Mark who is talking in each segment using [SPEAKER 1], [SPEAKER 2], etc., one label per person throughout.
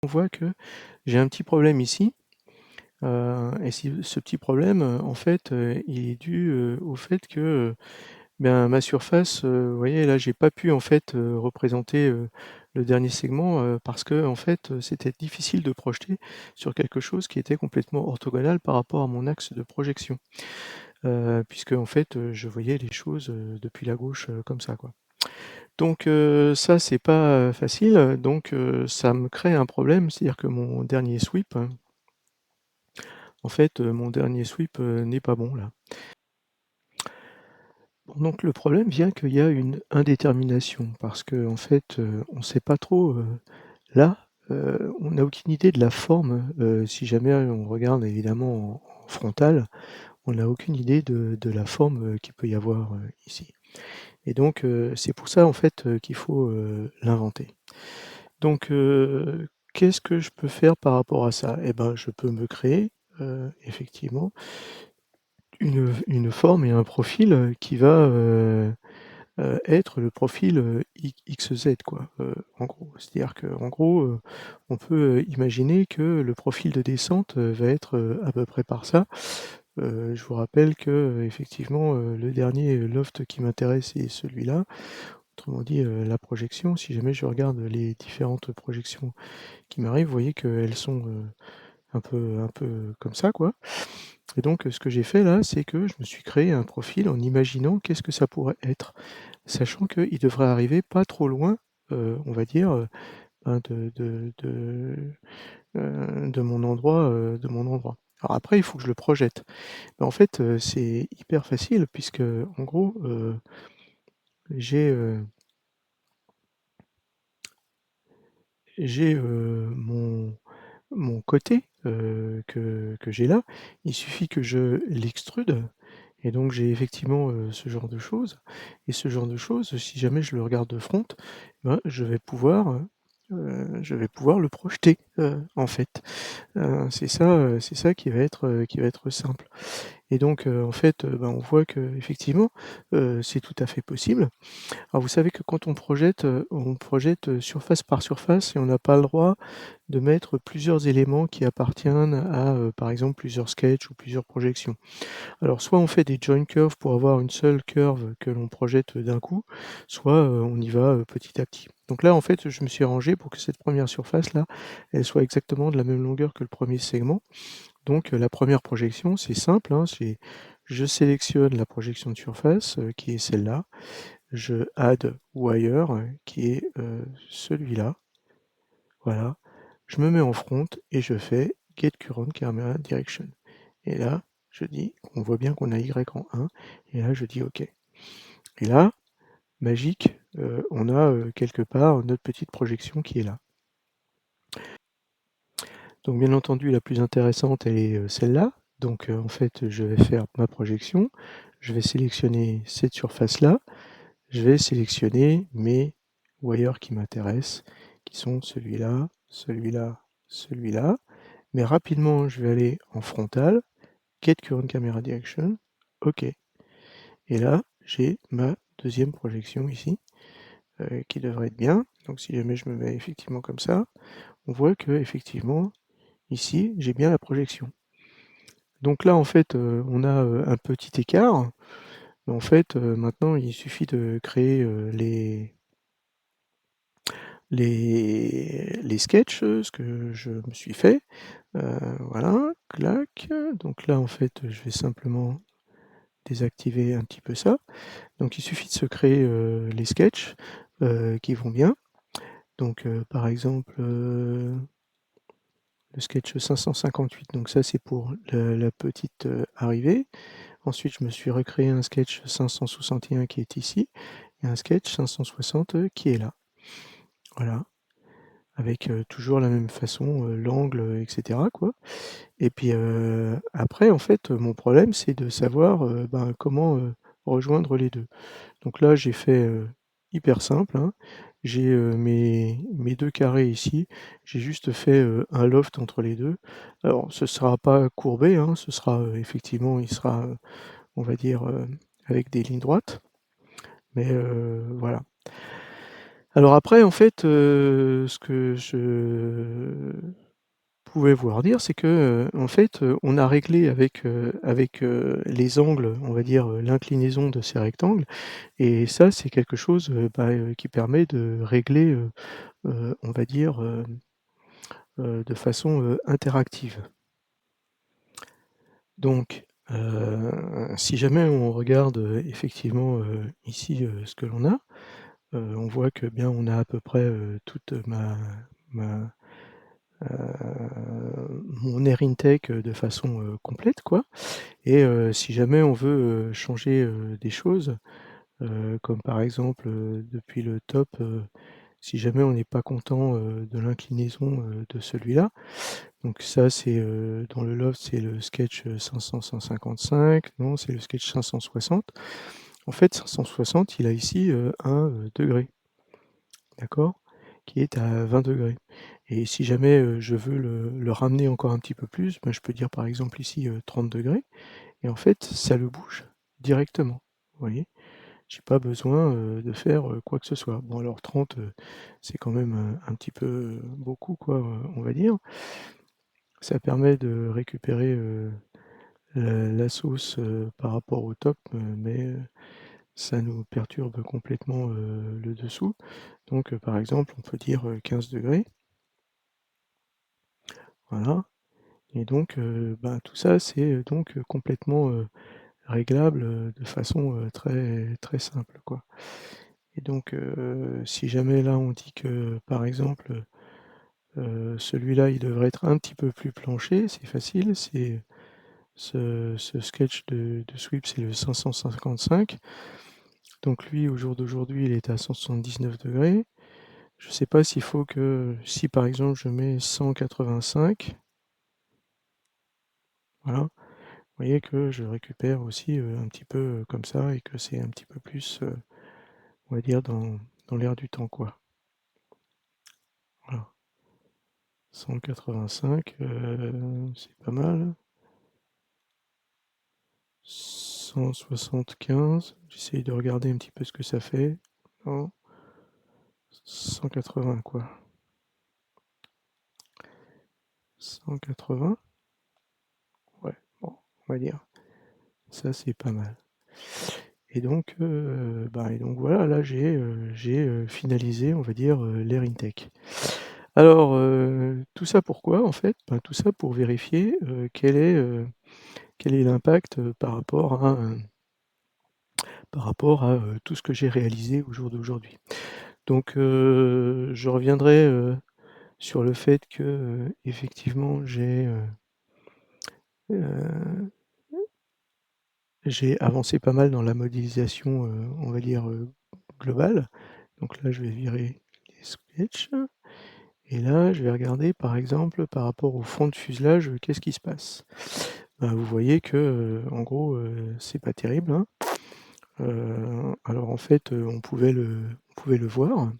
[SPEAKER 1] on voit que j'ai un petit problème ici, et si ce petit problème, en fait, il est dû, au fait que, ben, ma surface, vous voyez là, j'ai pas pu en fait, représenter, le dernier segment, parce que en fait, c'était difficile de projeter sur quelque chose qui était complètement orthogonal par rapport à mon axe de projection. Puisque en fait, je voyais les choses, depuis la gauche, comme ça quoi. Donc ça c'est pas, facile, donc ça me crée un problème, c'est-à-dire que mon dernier sweep, en fait, mon dernier sweep, n'est pas bon là. Bon donc le problème vient qu'il y a une indétermination parce qu'en fait, on sait pas trop, là, on n'a aucune idée de la forme, si jamais on regarde évidemment en frontal, on n'a aucune idée de la forme, qu'il peut y avoir, ici. Et donc c'est pour ça en fait, qu'il faut, l'inventer. Donc qu'est-ce que je peux faire par rapport à ça? Et ben, je peux me créer, effectivement une forme et un profil, qui va, être le profil, XZ quoi, en gros. C'est-à-dire qu'en gros, on peut, imaginer que le profil de descente, va être, à peu près par ça. Je vous rappelle qu'effectivement, le dernier loft qui m'intéresse est celui-là. Autrement dit, la projection, si jamais je regarde les différentes projections qui m'arrivent, vous voyez qu'elles sont, un peu comme ça, quoi. Et donc, ce que j'ai fait là, c'est que je me suis créé un profil en imaginant qu'est-ce que ça pourrait être. Sachant qu'il devrait arriver pas trop loin, on va dire, ben, de mon endroit, de mon endroit. Alors après, il faut que je le projette. Mais en fait, c'est hyper facile puisque, en gros, j'ai, mon côté, que j'ai là, il suffit que je l'extrude et donc j'ai effectivement, ce genre de choses et ce genre de choses, si jamais je le regarde de front, ben, je vais pouvoir le projeter, en fait. C'est ça qui va être simple et donc en fait, ben, on voit qu'effectivement, c'est tout à fait possible. Alors vous savez que quand on projette, surface par surface et on n'a pas le droit de mettre plusieurs éléments qui appartiennent à, par exemple, plusieurs sketchs ou plusieurs projections. Alors soit on fait des joint curves pour avoir une seule curve que l'on projette, d'un coup, soit, on y va, petit à petit. Donc là, en fait, je me suis arrangé pour que cette première surface-là, elle soit exactement de la même longueur que le premier segment. Donc, la première projection, c'est simple, hein, c'est je sélectionne la projection de surface, qui est celle-là. Je add wire, qui est, celui-là. Voilà. Je me mets en front et je fais get current camera direction. Et là, je dis on voit bien qu'on a Y en 1 et là je dis OK. Et là, magique, on a, quelque part notre petite projection qui est là. Donc bien entendu, la plus intéressante, elle est, celle-là. Donc, en fait, je vais faire ma projection, je vais sélectionner cette surface-là, je vais sélectionner mes wires qui m'intéressent, qui sont celui-là, celui-là, celui-là. Mais rapidement, je vais aller en frontal, Get Current Camera Direction, OK. Et là, j'ai ma deuxième projection ici, qui devrait être bien. Donc si jamais je me mets effectivement comme ça, on voit qu'effectivement, ici, j'ai bien la projection. Donc là, en fait, on a, un petit écart. Mais en fait, maintenant, il suffit de créer, les sketchs, ce que je me suis fait. Voilà, clac. Donc là, en fait, je vais simplement désactiver un petit peu ça. Donc il suffit de se créer, les sketchs, qui vont bien. Donc, par exemple, le sketch 558, donc ça c'est pour la petite, arrivée. Ensuite, je me suis recréé un sketch 561 qui est ici et un sketch 560, qui est là. Voilà, avec, toujours la même façon, l'angle, et cetera quoi. Et puis, après en fait, mon problème c'est de savoir, ben, comment, rejoindre les 2. Donc là, j'ai fait, hyper simple, hein. J'ai, mes 2 carrés ici, j'ai juste fait, un loft entre les 2. Alors ce sera pas courbé, hein, ce sera, effectivement, il sera, on va dire, avec des lignes droites, mais voilà. Alors après en fait, ce que je pouvais vouloir dire, c'est que, en fait, on a réglé avec les angles, on va dire, l'inclinaison de ces rectangles et ça, c'est quelque chose, qui permet de régler, on va dire, de façon, interactive. Donc, si jamais on regarde, effectivement, ici, ce que l'on a, on voit que bien on a à peu près, toute ma, mon air intake, de façon, complète quoi et si jamais on veut, changer, des choses, comme par exemple, depuis le top, si jamais on n'est pas content, de l'inclinaison, de celui-là, donc ça c'est, dans le loft, c'est le sketch, 500-155, non, c'est le sketch 560. En fait 560 il a ici, un, degré, d'accord? Qui est à 20 et si jamais, je veux le ramener encore un petit peu plus, ben, je peux dire par exemple ici, 30 et en fait ça le bouge directement, vous voyez? J'ai pas besoin, de faire, quoi que ce soit. Bon alors 30, c'est quand même, un petit peu, beaucoup quoi, on va dire. Ça permet de récupérer, la sauce, par rapport au top, mais ça nous perturbe complètement, le dessous. Donc par exemple, on peut dire, 15 voilà et donc tout ça, c'est, donc complètement, réglable, de façon, très très simple quoi et donc si jamais là, on dit que, par exemple, celui-là, il devrait être un petit peu plus planché, c'est facile, c'est ce sketch de sweep, c'est le 555. Donc lui, au jour d'aujourd'hui, il est à 179 degrés. Je ne sais pas s'il faut que si par exemple je mets 185, voilà, vous voyez que je récupère aussi, un petit peu, comme ça et que c'est un petit peu plus, on va dire dans l'air du temps, quoi. Voilà. 185, c'est pas mal. 175, j'essaye de regarder un petit peu ce que ça fait. Non, 180 quoi. 180, ouais, bon, on va dire. Ça, c'est pas mal. Et donc, et donc voilà, là j'ai, finalisé, on va dire, l'Air Intake. Alors, tout ça pourquoi en fait? Ben, tout ça pour vérifier, quel est l'impact, par rapport à, tout ce que j'ai réalisé au jour d'aujourd'hui. Donc, je reviendrai, sur le fait que, effectivement heu, j'ai avancé pas mal dans la modélisation, on va dire, globale. Donc là, je vais virer les sketchs et là, je vais regarder par exemple par rapport au fond de fuselage, qu'est-ce qui se passe? Ben, vous voyez que, en gros, c'est pas terrible, hein. Alors en fait, on pouvait le voir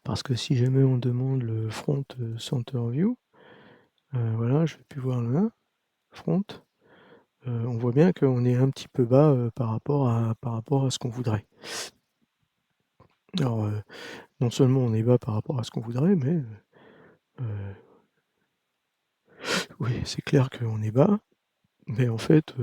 [SPEAKER 1] parce que si jamais on demande le front, center view, voilà, je vais plus voir là, front, on voit bien qu'on est un petit peu bas, par rapport à ce qu'on voudrait. Alors, non seulement on est bas par rapport à ce qu'on voudrait, mais, oui, c'est clair qu'on est bas, mais en fait,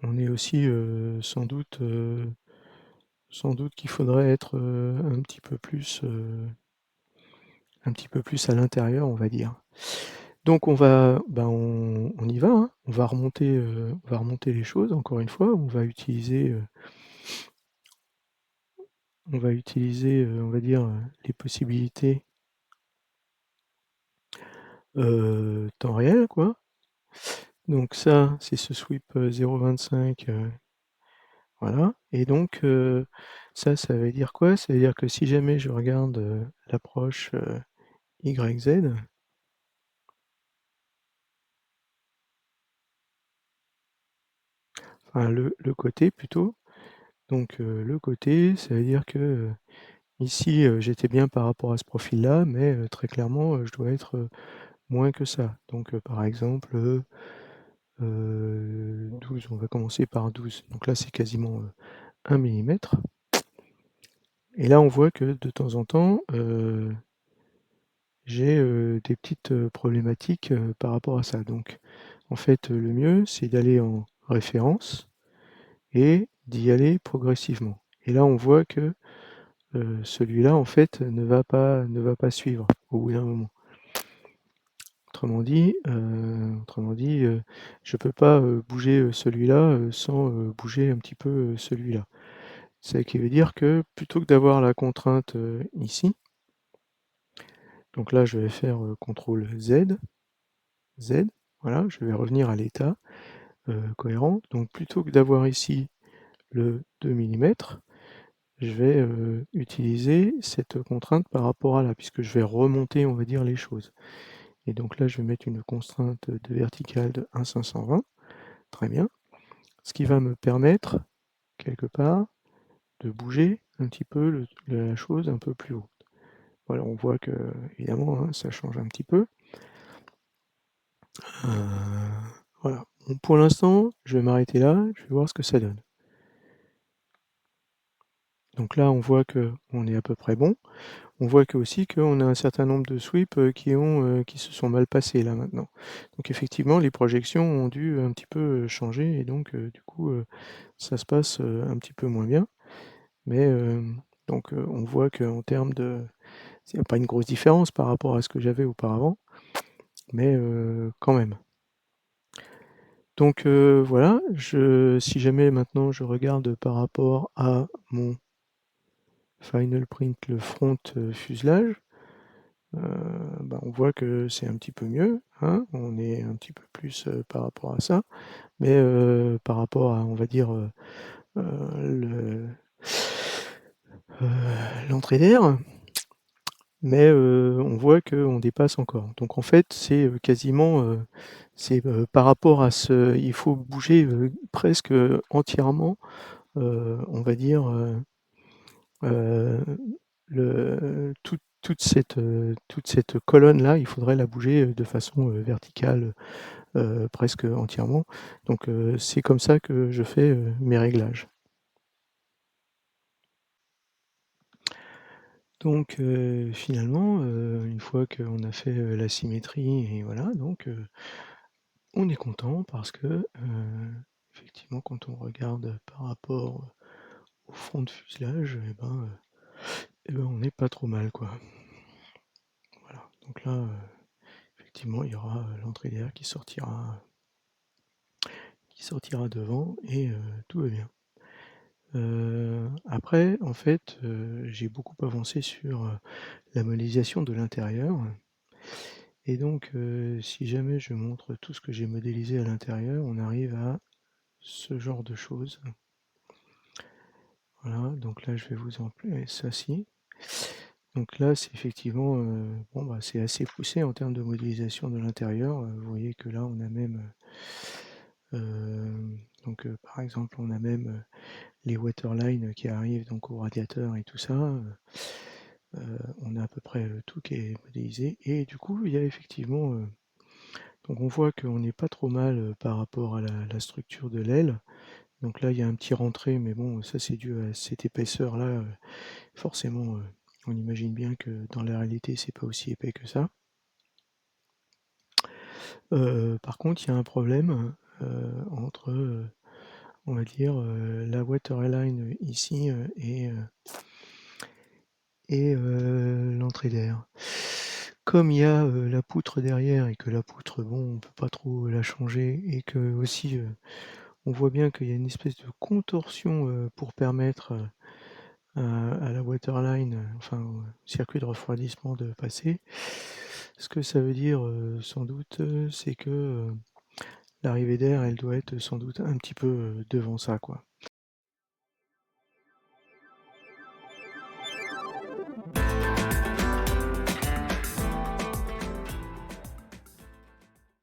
[SPEAKER 1] on est aussi, sans doute qu'il faudrait être, un petit peu plus à l'intérieur, on va dire. Donc on y va, hein. On va remonter les choses encore une fois. On va utiliser, on va dire, les possibilités, temps réel, quoi. Donc ça, c'est ce sweep, 0,25, voilà et donc ça veut dire quoi? Ça veut dire que si jamais je regarde, l'approche, YZ, enfin le côté plutôt, donc le côté, ça veut dire que, ici, j'étais bien par rapport à ce profil-là, mais très clairement, je dois être, moins que ça. Donc par exemple, 12, on va commencer par 12. Donc là, c'est quasiment, 1 millimètre. Et là, on voit que de temps en temps, j'ai, des petites, problématiques, par rapport à ça. Donc en fait, le mieux, c'est d'aller en référence et d'y aller progressivement. Et là, on voit que, celui-là, en fait, ne va pas suivre au bout d'un moment. Autrement dit, je peux pas, bouger, celui-là, sans, bouger un petit peu, celui-là. Ce qui veut dire que plutôt que d'avoir la contrainte, ici, donc là je vais faire, CTRL Z, Z, voilà, je vais revenir à l'état, cohérent. Donc plutôt que d'avoir ici le 2 millimètres, je vais, utiliser cette contrainte par rapport à là, puisque je vais remonter, on va dire, les choses. Et donc là, je vais mettre une contrainte de verticale de 1,520, très bien. Ce qui va me permettre, quelque part, de bouger un petit peu la chose un peu plus haut. Voilà, on voit que, évidemment, hein, ça change un petit peu. Voilà. Bon, pour l'instant, je vais m'arrêter là, je vais voir ce que ça donne. Donc là, on voit qu'on est à peu près bon. On voit que aussi qu'on a un certain nombre de sweeps, qui se sont mal passés là maintenant. Donc effectivement, les projections ont dû un petit peu, changer et donc du coup, ça se passe, un petit peu moins bien. Mais donc on voit qu'en termes de il y a pas une grosse différence par rapport à ce que j'avais auparavant, mais quand même. Donc voilà, si jamais maintenant je regarde par rapport à mon final print, le front, fuselage, bah, on voit que c'est un petit peu mieux, hein. On est un petit peu plus, par rapport à ça, mais par rapport à, on va dire, le heu, l'entrée d'air, mais on voit qu'on dépasse encore. Donc en fait, c'est, quasiment, par rapport à ce il faut bouger, presque, entièrement, on va dire, heu, toute cette colonne-là, il faudrait la bouger, de façon, verticale, presque entièrement. Donc c'est comme ça que je fais, mes réglages. Donc finalement, une fois qu'on a fait, la symétrie et voilà, donc on est content parce que, effectivement, quand on regarde par rapport au front de fuselage et ben, on n'est pas trop mal, quoi. Voilà, donc là, effectivement, il y aura, l'entrée d'air qui sortira devant et tout va bien. Après, en fait, j'ai beaucoup avancé sur, la modélisation de l'intérieur et donc si jamais je montre tout ce que j'ai modélisé à l'intérieur, on arrive à ce genre de choses. Voilà, donc là, je vais vous en plus ça si. Donc là, c'est effectivement, bon, bah, c'est assez poussé en termes de modélisation de l'intérieur, vous voyez que là, on a même, donc par exemple, on a même, les waterlines qui arrivent donc au radiateur et tout ça, on a à peu près, tout qui est modélisé et du coup, il y a effectivement, donc on voit qu'on n'est pas trop mal, par rapport à la structure de l'aile. Donc là, il y a un petit rentré, mais bon, ça c'est dû à cette épaisseur-là, forcément, on imagine bien que dans la réalité, c'est pas aussi épais que ça. Par contre, il y a un problème, entre, on va dire, la waterline ici, et l'entrée d'air. Comme il y a, la poutre derrière et que la poutre, bon, on peut pas trop la changer et qu'aussi, on voit bien qu'il y a une espèce de contorsion, pour permettre, à la waterline, enfin au circuit de refroidissement de passer. Ce que ça veut dire, sans doute, c'est que, l'arrivée d'air, elle doit être sans doute un petit peu, devant ça, quoi.